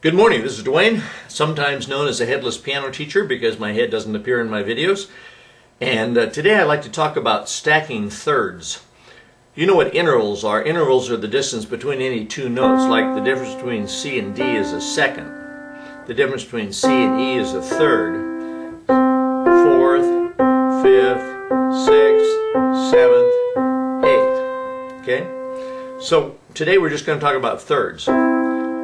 Good morning, this is Dwayne, sometimes known as a headless piano teacher because my head doesn't appear in my videos. And today I'd like to talk about stacking thirds. You know what intervals are. Intervals are the distance between any two notes, like the difference between C and D is a second. The difference between C and E is a third. Fourth, fifth, sixth, seventh, eighth. Okay? So today we're just going to talk about thirds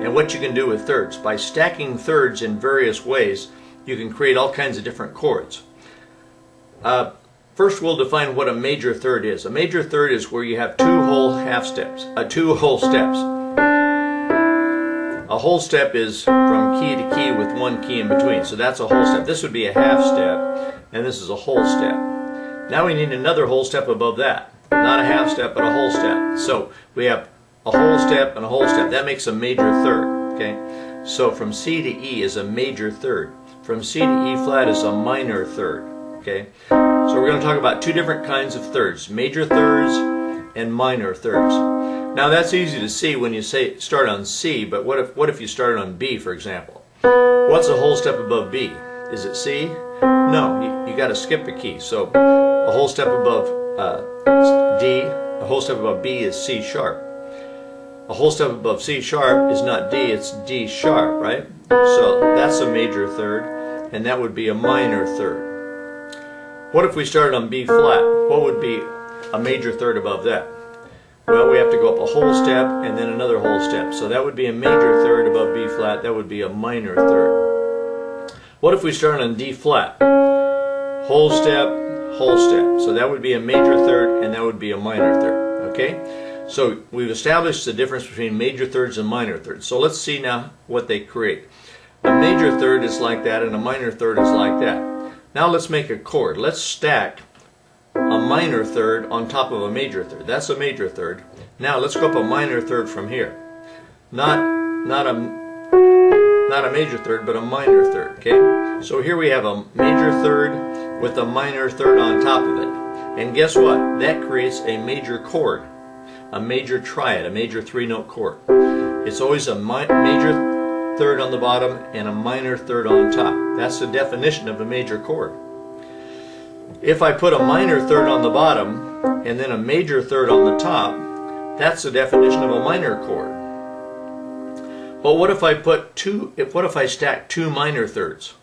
and what you can do with thirds. By stacking thirds in various ways, you can create all kinds of different chords. First, we'll define what a major third is. A major third is where you have two whole steps. A whole step is from key to key with one key in between. So that's a whole step. This would be a half step, and this is a whole step. Now we need another whole step above that. Not a half step, but a whole step. So we have a whole step and a whole step. That makes a major third. Okay? So from C to E is a major third. From C to E flat is a minor third. Okay? So we're going to talk about two different kinds of thirds, major thirds and minor thirds. Now that's easy to see when you say start on C, but what if you started on B, for example? What's a whole step above B? Is it C? No, you got to skip a key. So a whole step above D, a whole step above B is C sharp. A whole step above C sharp is not D, it's D sharp, right? So that's a major third, and that would be a minor third. What if we started on B flat? What would be a major third above that? Well, we have to go up a whole step and then another whole step. So that would be a major third above B flat. That would be a minor third. What if we started on D flat? Whole step, whole step. So that would be a major third and that would be a minor third. Okay? So we've established the difference between major thirds and minor thirds. So let's see now what they create. A major third is like that and a minor third is like that. Now let's make a chord. Let's stack a minor third on top of a major third. That's a major third. Now let's go up a minor third from here. Not a major third, but a minor third. Okay? So here we have a major third with a minor third on top of it. And guess what? That creates a major chord. A major triad, a major three-note chord. It's always a major third on the bottom and a minor third on top. That's the definition of a major chord. If I put a minor third on the bottom and then a major third on the top, that's the definition of a minor chord. But what if I stack two minor thirds?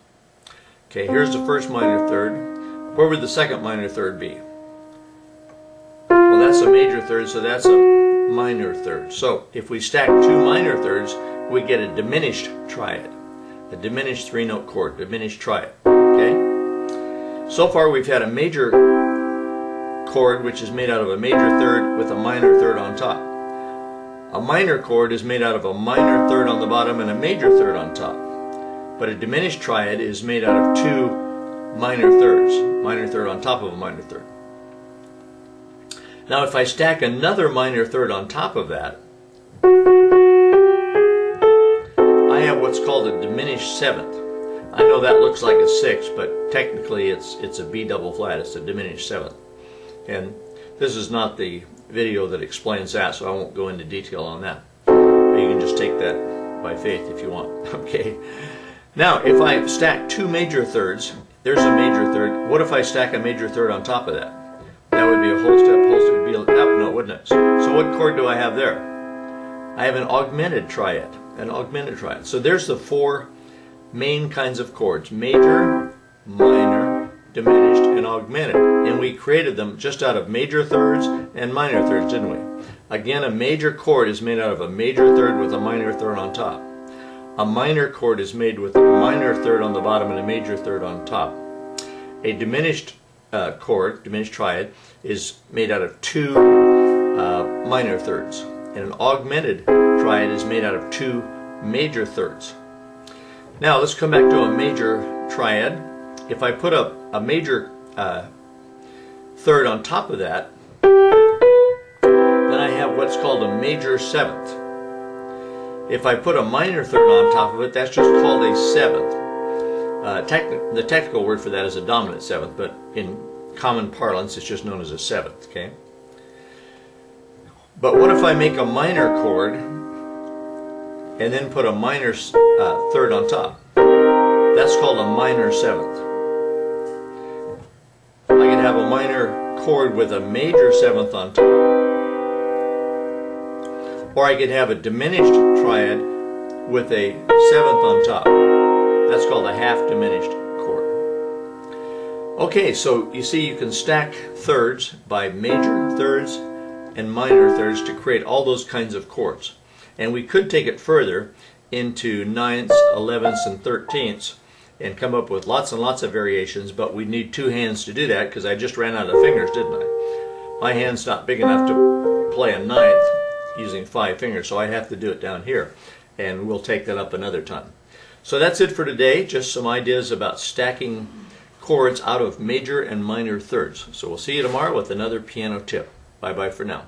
Okay, here's the first minor third. Where would the second minor third be? Well, that's a major third, so that's a minor third. So if we stack two minor thirds, we get a diminished triad, a diminished three-note chord, diminished triad. Okay? So far we've had a major chord which is made out of a major third with a minor third on top. A minor chord is made out of a minor third on the bottom and a major third on top. But a diminished triad is made out of two minor thirds, minor third on top of a minor third. Now if I stack another minor third on top of that, I have what's called a diminished seventh. I know that looks like a sixth, but technically it's a B double flat. It's a diminished seventh. And this is not the video that explains that, so I won't go into detail on that. You can just take that by faith if you want. Okay. Now, if I stack two major thirds, there's a major third. What if I stack a major third on top of that? That would be a whole step. Whole step would be no, wouldn't it? So what chord do I have there? I have an augmented triad. An augmented triad. So there's the four main kinds of chords: major, minor, diminished, and augmented. And we created them just out of major thirds and minor thirds, didn't we? Again, a major chord is made out of a major third with a minor third on top. A minor chord is made with a minor third on the bottom and a major third on top. A diminished chord, diminished triad, is made out of two minor thirds. And an augmented triad is made out of two major thirds. Now let's come back to a major triad. If I put a major third on top of that, then I have what's called a major seventh. If I put a minor third on top of it, that's just called a seventh. The technical word for that is a dominant seventh, but in common parlance it's just known as a seventh. Okay. But what if I make a minor chord and then put a minor third on top. That's called a minor seventh. I could have a minor chord with a major seventh on top, or I could have a diminished triad with a seventh on top. That's called a half diminished chord. Okay, so you see you can stack thirds by major thirds and minor thirds to create all those kinds of chords. And we could take it further into ninths, 11ths, and 13ths and come up with lots and lots of variations, but we need two hands to do that because I just ran out of fingers, didn't I? My hand's not big enough to play a ninth using 5 fingers, so I have to do it down here, and we'll take that up another time. So that's it for today, just some ideas about stacking chords out of major and minor thirds. So we'll see you tomorrow with another piano tip. Bye-bye for now.